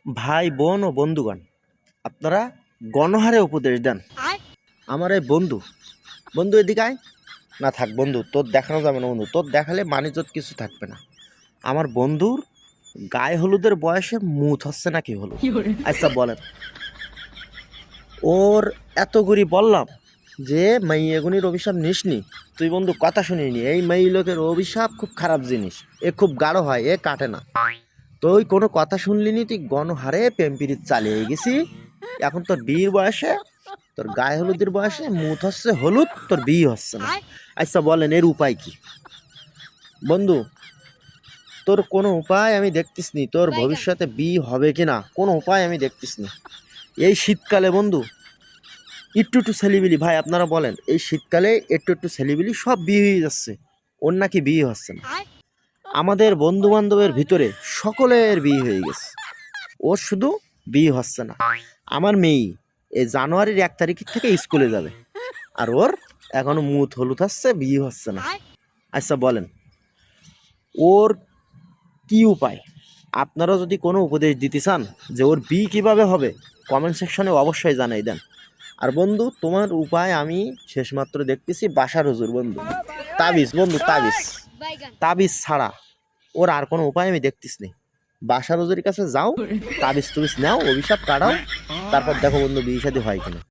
ভাই বোন ও বন্ধুগণ, আপনারা গণহারে উপদেশ দেন। আমার এই বন্ধু বন্ধু এদিকে আয়। না থাক বন্ধু, তোর দেখানো যাবে না বন্ধু, তোর দেখালে মানিজ্যত কিছু থাকবে না। আমার বন্ধুর গায়ে হলুদের বয়সে মুত হচ্ছে না কি হলো? আচ্ছা বলেন, ওর এত করে বললাম যে মাইয়েগুনির অভিশাপ নিসনি, তুই বন্ধু কথা শুনিনি। এই মাই লোকের অভিশাপ খুব খারাপ জিনিস, এ খুব গাঢ় হয়, এ কাটে না। তুই কোনো কথা শুনলিনি, তুই গণহারে প্রেম পিরিত চালিয়ে গেছি। এখন তোর বিয়ের বয়সে, তোর গায়ে হলুদের বয়সে মুত হচ্ছে হলুদ, তোর বিয়ে হচ্ছে না। আচ্ছা বলেন এর উপায় কি? বন্ধু, তোর কোনো উপায় আমি দেখতিস নি, তোর ভবিষ্যতে বিয়ে হবে কি না কোনো উপায় আমি দেখতিস নি। এই শীতকালে বন্ধু একটু একটু ছেলিবিলি, ভাই আপনারা বলেন, এই শীতকালে একটু একটু ছেলিবিলি সব বিয়ে হয়ে যাচ্ছে, ওর নাকি বিয়ে হচ্ছে না। আমাদের বন্ধু বান্ধবের ভিতরে সকলের বিয়ে হয়ে গেছে, ওর শুধু বিয়ে হচ্ছে না। আমার মেয়ে এই জানুয়ারির 1 তারিখ থেকে স্কুলে যাবে, আর ওর এখনো মুত হলুদ হচ্ছে, বিয়ে হচ্ছে না। আচ্ছা বলেন ওর কি উপায়? আপনারা যদি কোনো উপদেশ দিতে চান যে ওর বিয়ে কিভাবে হবে, কমেন্ট সেকশনে অবশ্যই জানাই দেন। আর বন্ধু, তোমার উপায় আমি শেষমাত্র দেখতেছি বাসার হুজুর বন্ধু, তাবিজ বন্ধু, তাবিজ তাবিজ ছাড়া ওর আর কোনো উপায় আমি দেখতেছি না। বাসার হুজুরের কাছে যাও, তাবিজ তুবিজ নাও, অভিশাপ কাটাও, তারপর দেখো বন্ধু বিয়ে শাদী হয় কিনা।